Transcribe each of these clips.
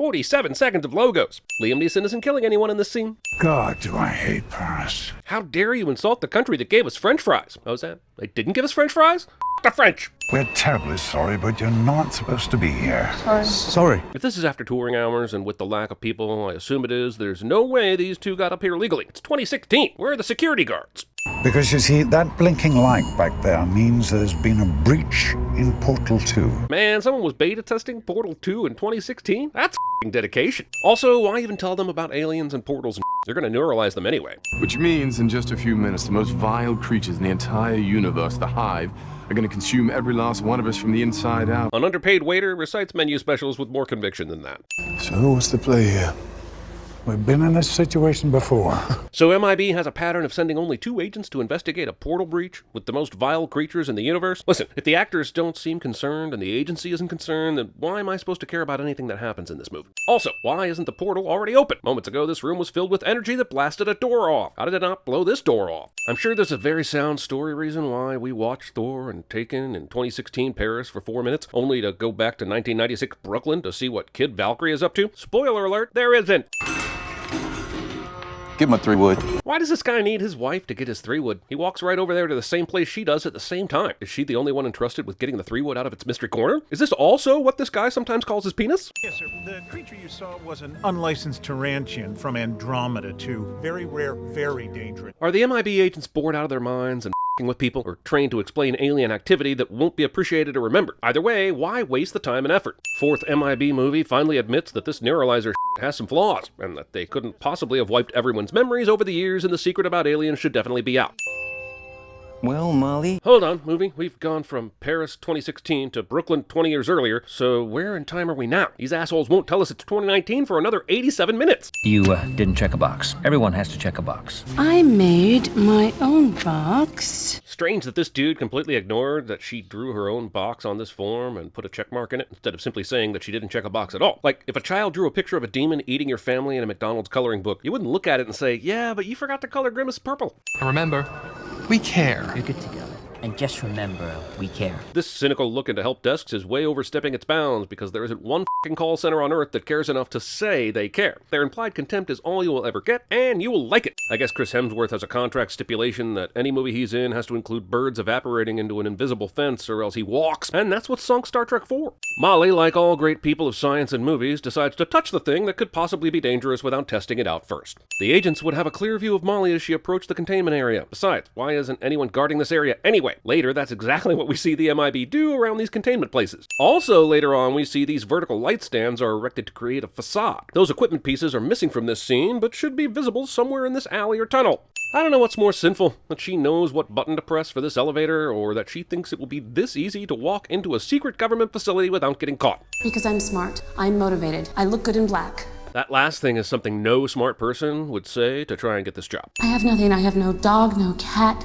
47 seconds of logos. Liam Neeson isn't killing anyone in this scene. God, do I hate Paris. How dare you insult the country that gave us French fries? Oh, is that? They didn't give us French fries? The French! We're terribly sorry, but you're not supposed to be here. Sorry. If this is after touring hours and with the lack of people, I assume it is, there's no way these two got up here legally. It's 2016. Where are the security guards? Because you see, that blinking light back there means there's been a breach in Portal 2. Man, someone was beta testing Portal 2 in 2016? That's f***ing dedication. Also, why even tell them about aliens and portals and They're gonna neuralize them anyway. Which means in just a few minutes, the most vile creatures in the entire universe, the Hive, are gonna consume every last one of us from the inside out. An underpaid waiter recites menu specials with more conviction than that. So what's the play here? We've been in this situation before. So MIB has a pattern of sending only 2 agents to investigate a portal breach with the most vile creatures in the universe? Listen, if the actors don't seem concerned and the agency isn't concerned, then why am I supposed to care about anything that happens in this movie? Also, why isn't the portal already open? Moments ago, this room was filled with energy that blasted a door off. How did it not blow this door off? I'm sure there's a very sound story reason why we watched Thor and Taken in 2016 Paris for 4 minutes, only to go back to 1996 Brooklyn to see what Kid Valkyrie is up to. Spoiler alert, there isn't. Give him a 3-wood. Why does this guy need his wife to get his 3-wood? He walks right over there to the same place she does at the same time. Is she the only one entrusted with getting the 3-wood out of its mystery corner? Is this also what this guy sometimes calls his penis? Yes, sir. The creature you saw was an unlicensed Tarantian from Andromeda 2. Very rare, very dangerous. Are the MIB agents bored out of their minds and f***ing with people, or trained to explain alien activity that won't be appreciated or remembered? Either way, why waste the time and effort? 4th MIB movie finally admits that this neuralizer has some flaws, and that they couldn't possibly have wiped everyone's memories over the years, and the secret about aliens should definitely be out. Well, Molly? Hold on, movie. We've gone from Paris 2016 to Brooklyn 20 years earlier, so where in time are we now? These assholes won't tell us it's 2019 for another 87 minutes. You didn't check a box. Everyone has to check a box. I made my own box. Strange that this dude completely ignored that she drew her own box on this form and put a check mark in it, instead of simply saying that she didn't check a box at all. Like, if a child drew a picture of a demon eating your family in a McDonald's coloring book, you wouldn't look at it and say, yeah, but you forgot to color Grimace purple. Remember, we care. You're good to go. And just remember, we care. This cynical look into help desks is way overstepping its bounds because there isn't one f***ing call center on Earth that cares enough to say they care. Their implied contempt is all you will ever get, and you will like it. I guess Chris Hemsworth has a contract stipulation that any movie he's in has to include birds evaporating into an invisible fence or else he walks, and that's what sunk Star Trek 4. Molly, like all great people of science and movies, decides to touch the thing that could possibly be dangerous without testing it out first. The agents would have a clear view of Molly as she approached the containment area. Besides, why isn't anyone guarding this area anyway? Later, that's exactly what we see the MIB do around these containment places. Also, later on, we see these vertical light stands are erected to create a facade. Those equipment pieces are missing from this scene, but should be visible somewhere in this alley or tunnel. I don't know what's more sinful, that she knows what button to press for this elevator, or that she thinks it will be this easy to walk into a secret government facility without getting caught. Because I'm smart. I'm motivated. I look good in black. That last thing is something no smart person would say to try and get this job. I have nothing. I have no dog, no cat.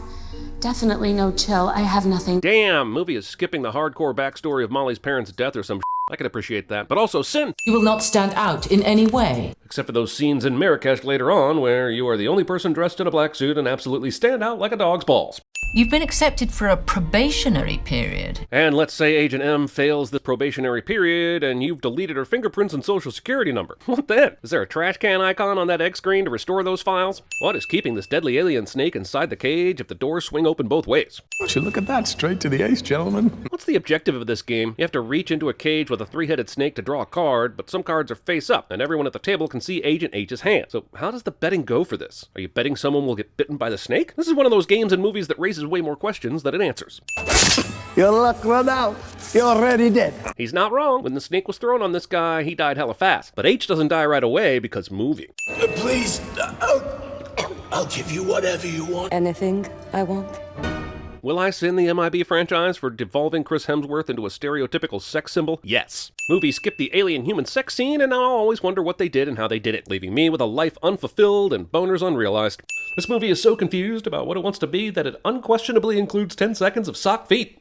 Definitely no chill. I have nothing. Damn, movie is skipping the hardcore backstory of Molly's parents' death or some shit. I can appreciate that. But also, sin! You will not stand out in any way. Except for those scenes in Marrakech later on where you are the only person dressed in a black suit and absolutely stand out like a dog's balls. You've been accepted for a probationary period. And let's say Agent M fails the probationary period and you've deleted her fingerprints and social security number. What then? Is there a trash can icon on that egg screen to restore those files? What is keeping this deadly alien snake inside the cage if the doors swing open both ways? Would you look at that? Straight to the ace, gentlemen. What's the objective of this game? You have to reach into a cage with a 3-headed snake to draw a card, but some cards are face up and everyone at the table can see Agent H's hand. So how does the betting go for this? Are you betting someone will get bitten by the snake? This is one of those games and movies that raises way more questions than it answers. Your luck run out. You're already dead. He's not wrong. When the snake was thrown on this guy, he died hella fast. But H doesn't die right away because movie. Please, I'll give you whatever you want. Anything I want. Will I send the MIB franchise for devolving Chris Hemsworth into a stereotypical sex symbol? Yes. Movie skipped the alien-human sex scene, and now I'll always wonder what they did and how they did it, leaving me with a life unfulfilled and boners unrealized. This movie is so confused about what it wants to be that it unquestionably includes 10 seconds of sock feet.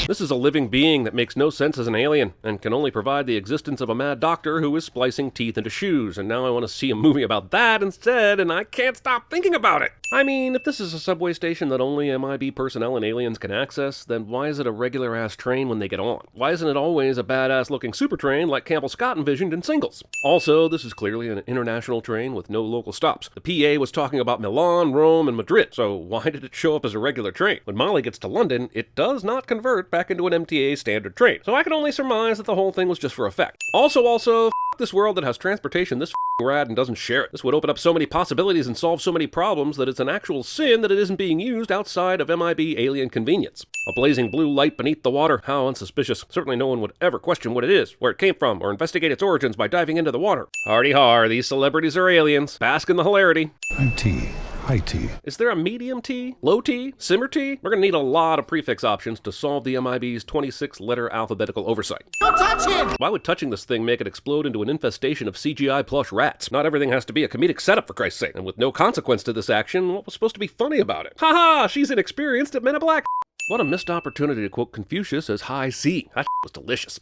This is a living being that makes no sense as an alien, and can only provide the existence of a mad doctor who is splicing teeth into shoes, and now I want to see a movie about that instead, and I can't stop thinking about it! I mean, if this is a subway station that only MIB personnel and aliens can access, then why is it a regular-ass train when they get on? Why isn't it always a badass-looking super train like Campbell Scott envisioned in Singles? Also, this is clearly an international train with no local stops. The PA was talking about Milan, Rome, and Madrid, so why did it show up as a regular train? When Molly gets to London, it does not convert back into an MTA standard train, so I can only surmise that the whole thing was just for effect. Also, f*** this world that has transportation this rad and doesn't share it. This would open up so many possibilities and solve so many problems that it's an actual sin that it isn't being used outside of MIB alien convenience. A blazing blue light beneath the water, how unsuspicious. Certainly no one would ever question what it is, where it came from, or investigate its origins by diving into the water. Hardy har, these celebrities are aliens. Bask in the hilarity. High tea. High tea. Is there a medium tea? Low tea? Simmer tea? We're gonna need a lot of prefix options to solve the MIB's 26-letter alphabetical oversight. Don't touch him! Why would touching this thing make it explode into an infestation of CGI plush rats? Not everything has to be a comedic setup, for Christ's sake. And with no consequence to this action, what was supposed to be funny about it? Haha, she's inexperienced at Men in Black. What a missed opportunity to quote Confucius as high C. That was delicious.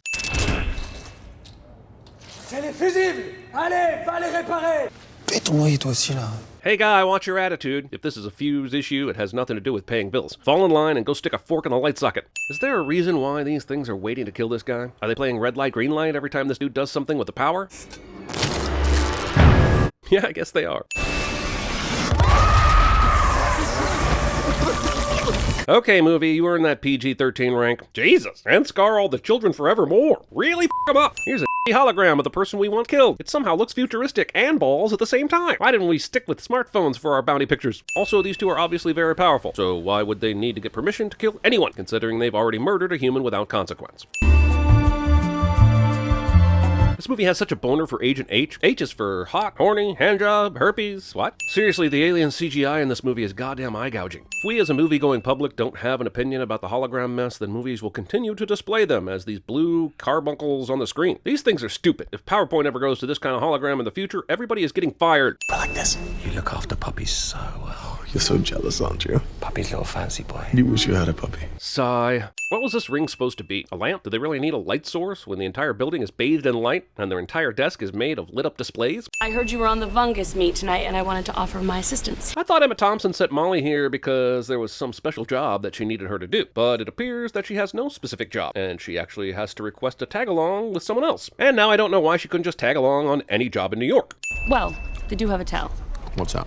C'est les fusibles! Allez, va les réparer! Fais ton noyer toi aussi là. Hey guy, watch your attitude. If this is a fuse issue, it has nothing to do with paying bills. Fall in line and go stick a fork in the light socket. Is there a reason why these things are waiting to kill this guy? Are they playing red light, green light every time this dude does something with the power? Yeah, I guess they are. Okay, movie, you earned that PG-13 rank. Jesus, and scar all the children forevermore. Really f*** them up. Here's a hologram of the person we want killed. It somehow looks futuristic and balls at the same time. Why didn't we stick with smartphones for our bounty pictures? Also, these two are obviously very powerful, so why would they need to get permission to kill anyone, considering they've already murdered a human without consequence? This movie has such a boner for Agent H. H is for hot, horny, handjob, herpes, what? Seriously, the alien CGI in this movie is goddamn eye-gouging. If we as a movie-going public don't have an opinion about the hologram mess, then movies will continue to display them as these blue carbuncles on the screen. These things are stupid. If PowerPoint ever goes to this kind of hologram in the future, everybody is getting fired. I like this. You look after puppies so well. You're so jealous, aren't you? Puppy's little fancy boy. You wish you had a puppy. Sigh. What was this ring supposed to be? A lamp? Do they really need a light source when the entire building is bathed in light and their entire desk is made of lit-up displays? I heard you were on the Vungus meet tonight, and I wanted to offer my assistance. I thought Emma Thompson sent Molly here because there was some special job that she needed her to do, but it appears that she has no specific job, and she actually has to request a tag-along with someone else. And now I don't know why she couldn't just tag along on any job in New York. Well, they do have a tell. What's up?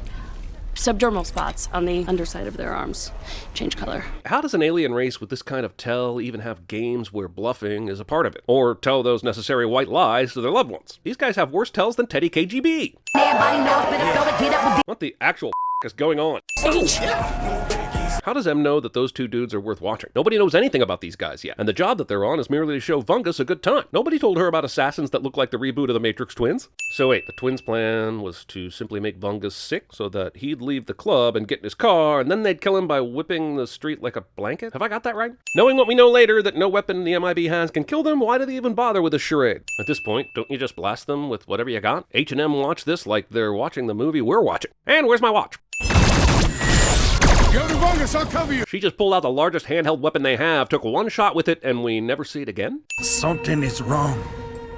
Subdermal spots on the underside of their arms. Change color. How does an alien race with this kind of tell even have games where bluffing is a part of it? Or tell those necessary white lies to their loved ones? These guys have worse tells than Teddy KGB. What the actual is going on? How does M know that those two dudes are worth watching? Nobody knows anything about these guys yet, and the job that they're on is merely to show Vungus a good time. Nobody told her about assassins that look like the reboot of the Matrix twins. So wait, the twins' plan was to simply make Vungus sick so that he'd leave the club and get in his car, and then they'd kill him by whipping the street like a blanket? Have I got that right? Knowing what we know later, that no weapon the MIB has can kill them, why do they even bother with a charade? At this point, don't you just blast them with whatever you got? H&M watch this like they're watching the movie we're watching. And where's my watch? Go to Vungus, I'll cover you! She just pulled out the largest handheld weapon they have, took one shot with it, and we never see it again? Something is wrong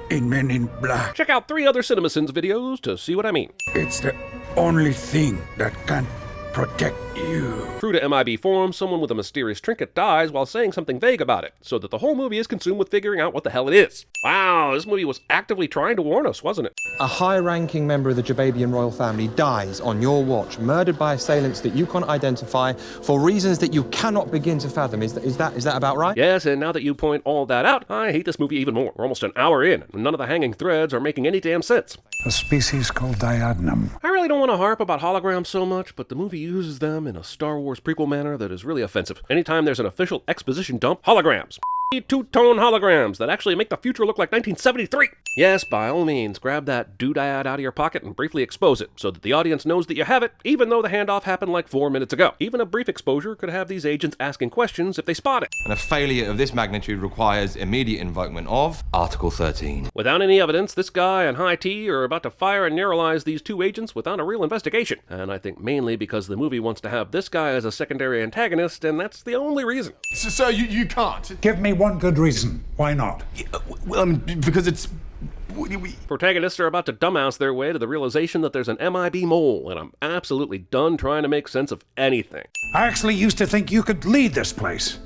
in Men in Black. Check out 3 other CinemaSins videos to see what I mean. It's the only thing that can protect you. True to MIB forums, someone with a mysterious trinket dies while saying something vague about it, so that the whole movie is consumed with figuring out what the hell it is. Wow, this movie was actively trying to warn us, wasn't it? A high-ranking member of the Jababian royal family dies on your watch, murdered by assailants that you can't identify for reasons that you cannot begin to fathom. Is that about right? Yes, and now that you point all that out, I hate this movie even more. We're almost an hour in, and none of the hanging threads are making any damn sense. A species called diadnum. I really don't want to harp about holograms so much, but the movie uses them in a Star Wars prequel manner that is really offensive. Anytime there's an official exposition dump, holograms. two-tone holograms that actually make the future look like 1973. Yes, by all means, grab that doodad out of your pocket and briefly expose it so that the audience knows that you have it, even though the handoff happened like 4 minutes ago. Even a brief exposure could have these agents asking questions if they spot it. And a failure of this magnitude requires immediate invokement of Article 13. Without any evidence, this guy and High T are about to fire and neuralize these two agents without a real investigation. And I think mainly because the movie wants to have this guy as a secondary antagonist, and that's the only reason. So you can't? Give me one good reason. Why not? Well, I mean, because it's... Protagonists are about to dumbhouse their way to the realization that there's an MIB mole, and I'm absolutely done trying to make sense of anything. I actually used to think you could lead this place.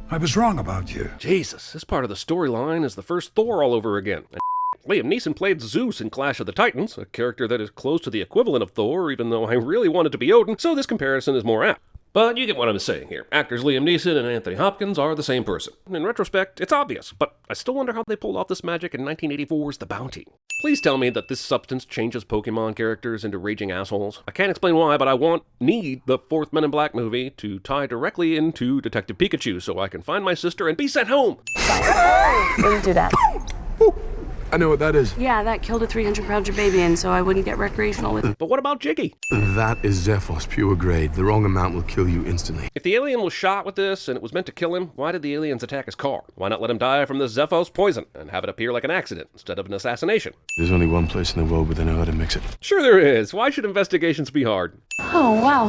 I was wrong about you. Jesus, this part of the storyline is the first Thor all over again. And Liam Neeson played Zeus in Clash of the Titans, a character that is close to the equivalent of Thor, even though I really wanted to be Odin, so this comparison is more apt. But you get what I'm saying here. Actors Liam Neeson and Anthony Hopkins are the same person. In retrospect, it's obvious, but I still wonder how they pulled off this magic in 1984's The Bounty. Please tell me that this substance changes Pokemon characters into raging assholes. I can't explain why, but I need the fourth Men in Black movie to tie directly into Detective Pikachu so I can find my sister and be sent home. Wouldn't do that. I know what that is. Yeah, that killed a 300-pound Jababian, so I wouldn't get recreational with it. But what about Jiggy? That is Zephos, pure grade. The wrong amount will kill you instantly. If the alien was shot with this and it was meant to kill him, why did the aliens attack his car? Why not let him die from the Zephos poison and have it appear like an accident instead of an assassination? There's only one place in the world where they know how to mix it. Sure there is. Why should investigations be hard? Oh, wow.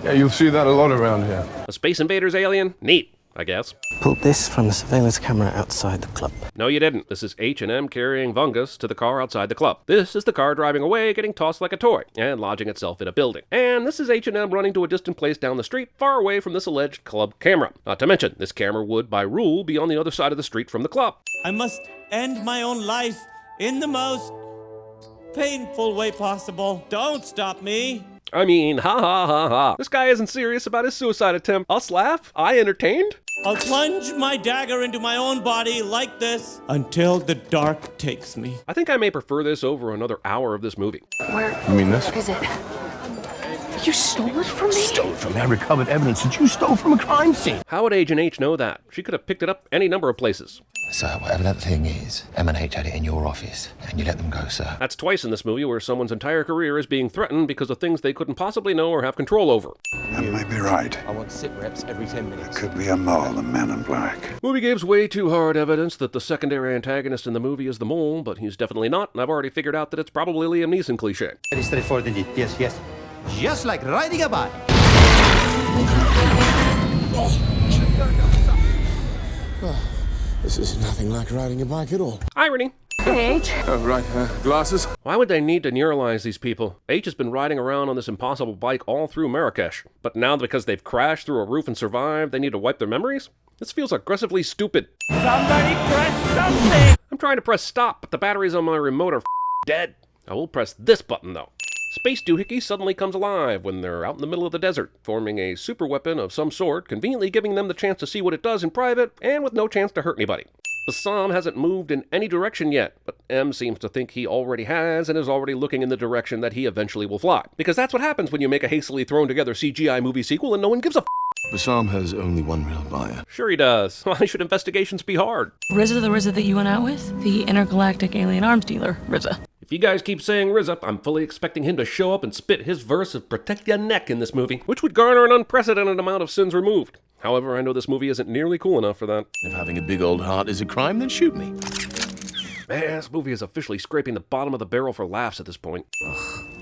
Yeah, you'll see that a lot around here. A Space Invaders alien? Neat, I guess. Pulled this from the surveillance camera outside the club. No, you didn't. This is H&M carrying Vungus to the car outside the club. This is the car driving away, getting tossed like a toy, and lodging itself in a building. And this is H&M running to a distant place down the street, far away from this alleged club camera. Not to mention, this camera would, by rule, be on the other side of the street from the club. I must end my own life in the most painful way possible. Don't stop me. I mean, ha ha ha ha. This guy isn't serious about his suicide attempt. Us laugh? I entertained? I'll plunge my dagger into my own body like this until the dark takes me. I think I may prefer this over another hour of this movie. Where You mean this? is it? You stole it from me? Stole it from me. I recovered evidence that you stole from a crime scene. How would Agent H know that? She could have picked it up any number of places. So whatever that thing is, M&H had it in your office, and you let them go, sir. That's twice in this movie where someone's entire career is being threatened because of things they couldn't possibly know or have control over. That may be right. I want sit reps every 10 minutes. There could be a mole in Men in Black. Movie gives way too hard evidence that the secondary antagonist in the movie is the mole, but he's definitely not, and I've already figured out that it's probably Liam Neeson cliché. Very straightforward indeed. Yes, yes. Just like riding a bike. This is nothing like riding a bike at all. Irony. Hey, H. Oh, right. Glasses? Why would they need to neuralize these people? H has been riding around on this impossible bike all through Marrakech, but now because they've crashed through a roof and survived, they need to wipe their memories? This feels aggressively stupid. Somebody press something! I'm trying to press stop, but the batteries on my remote are dead. I will press this button, though. Space Doohickey suddenly comes alive when they're out in the middle of the desert, forming a superweapon of some sort, conveniently giving them the chance to see what it does in private, and with no chance to hurt anybody. Bassam hasn't moved in any direction yet, but M seems to think he already has and is already looking in the direction that he eventually will fly. Because that's what happens when you make a hastily thrown together CGI movie sequel and no one gives a Bassam has only one real buyer. Sure he does. Why should investigations be hard? RZA the RZA that you went out with? The intergalactic alien arms dealer, RZA. If you guys keep saying RZA, I'm fully expecting him to show up and spit his verse of protect your neck in this movie, which would garner an unprecedented amount of sins removed. However, I know this movie isn't nearly cool enough for that. If having a big old heart is a crime, then shoot me. Man, this movie is officially scraping the bottom of the barrel for laughs at this point.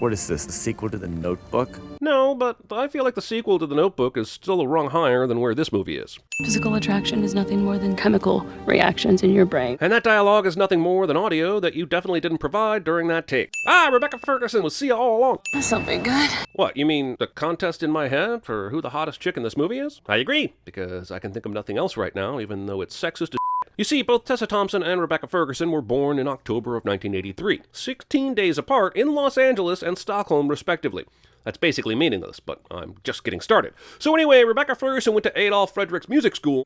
What is this, the sequel to The Notebook? No, but I feel like the sequel to The Notebook is still a rung higher than where this movie is. Physical attraction is nothing more than chemical reactions in your brain. And that dialogue is nothing more than audio that you definitely didn't provide during that take. Rebecca Ferguson was Sia all along. That's something good. What, you mean the contest in my head for who the hottest chick in this movie is? I agree, because I can think of nothing else right now, even though it's sexist as You see, both Tessa Thompson and Rebecca Ferguson were born in October of 1983, 16 days apart in Los Angeles and Stockholm, respectively. That's basically meaningless, but I'm just getting started. So anyway, Rebecca Ferguson went to Adolf Frederick's music school.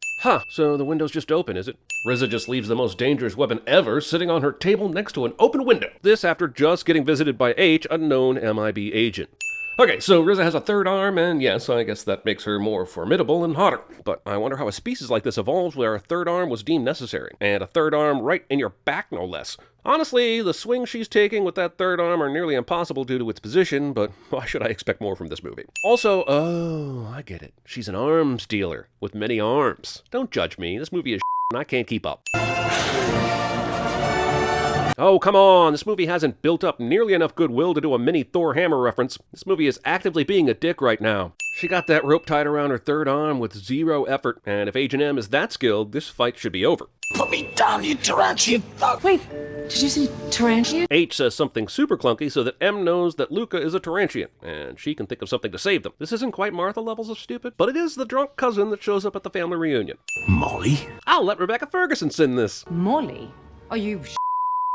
So the window's just open, is it? RZA just leaves the most dangerous weapon ever sitting on her table next to an open window. This after just getting visited by H, a known MIB agent. Okay, so Riza has a third arm, and yes, I guess that makes her more formidable and hotter. But I wonder how a species like this evolves where a third arm was deemed necessary. And a third arm right in your back, no less. Honestly, the swings she's taking with that third arm are nearly impossible due to its position, but why should I expect more from this movie? Also, oh, I get it. She's an arms dealer with many arms. Don't judge me. This movie is and I can't keep up. Oh, come on, this movie hasn't built up nearly enough goodwill to do a mini Thor hammer reference. This movie is actively being a dick right now. She got that rope tied around her third arm with zero effort, and if Agent M is that skilled, this fight should be over. Put me down, you Tarantian thug! Wait, did you say Tarantian? H says something super clunky so that M knows that Luca is a Tarantian, and she can think of something to save them. This isn't quite Martha levels of stupid, but it is the drunk cousin that shows up at the family reunion. Molly? I'll let Rebecca Ferguson sing this. Molly? Are you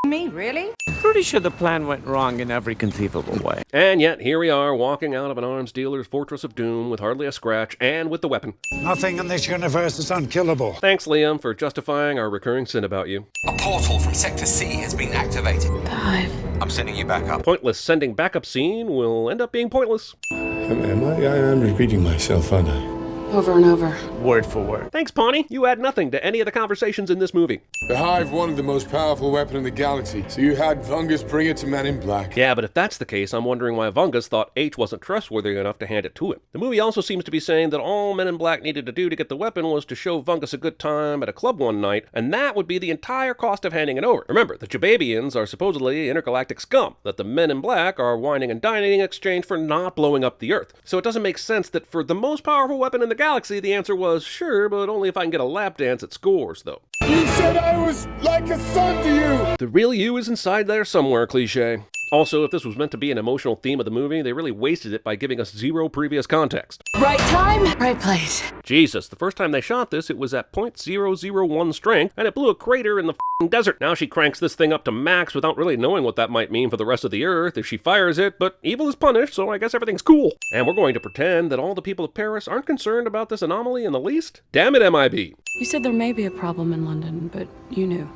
me, really? Pretty sure the plan went wrong in every conceivable way. And yet, here we are, walking out of an arms dealer's fortress of doom with hardly a scratch, and with the weapon. Nothing in this universe is unkillable. Thanks, Liam, for justifying our recurring sin about you. A portal from Sector C has been activated. The Hive. I'm sending you back up. Pointless sending backup scene will end up being pointless. Am I am repeating myself, aren't I? Over and over. Word for word. Thanks, Pawnee. You add nothing to any of the conversations in this movie. The Hive wanted the most powerful weapon in the galaxy, so you had Vungus bring it to Men in Black. Yeah, but if that's the case, I'm wondering why Vungus thought H wasn't trustworthy enough to hand it to him. The movie also seems to be saying that all Men in Black needed to do to get the weapon was to show Vungus a good time at a club one night, and that would be the entire cost of handing it over. Remember, the Jababians are supposedly intergalactic scum that the Men in Black are whining and dining in exchange for not blowing up the Earth. So it doesn't make sense that for the most powerful weapon in the galaxy, the answer was sure, but only if I can get a lap dance at Scores, though. You said I was like a son to you! The real you is inside there somewhere, cliche. Also, if this was meant to be an emotional theme of the movie, they really wasted it by giving us zero previous context. Right time, right place. Jesus, the first time they shot this, it was at .001 strength, and it blew a crater in the f***ing desert. Now she cranks this thing up to max without really knowing what that might mean for the rest of the Earth if she fires it, but evil is punished, so I guess everything's cool. And we're going to pretend that all the people of Paris aren't concerned about this anomaly in the least? Damn it, MIB. You said there may be a problem in London, but you knew.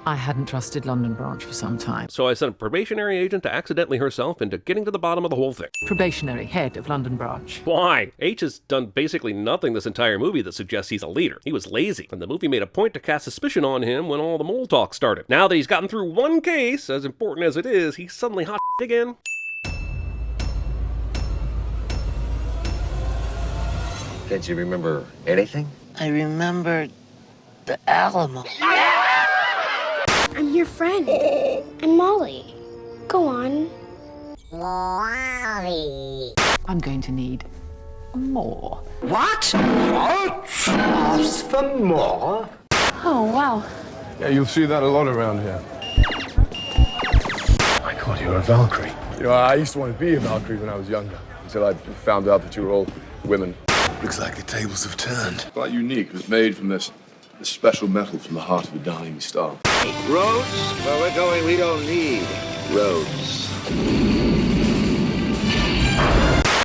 I hadn't trusted London branch for some time. So I sent a probationary agent to accidentally herself into getting to the bottom of the whole thing. Probationary head of London branch. Why? H has done basically nothing this entire movie that suggests he's a leader. He was lazy, and the movie made a point to cast suspicion on him when all the mole talk started. Now that he's gotten through one case, as important as it is, he's suddenly hot again. Can't you remember anything? I remember the Alamo. I'm your friend. I'm Molly. Go on. Molly. I'm going to need more. What? Ask for more? Oh, wow. Yeah, you'll see that a lot around here. My God, you're a Valkyrie. You know, I used to want to be a Valkyrie when I was younger, until I found out that you were all women. Looks like the tables have turned. Quite unique. It was made from this special metal from the heart of a dying star. Roads? Where we're going, we don't need roads.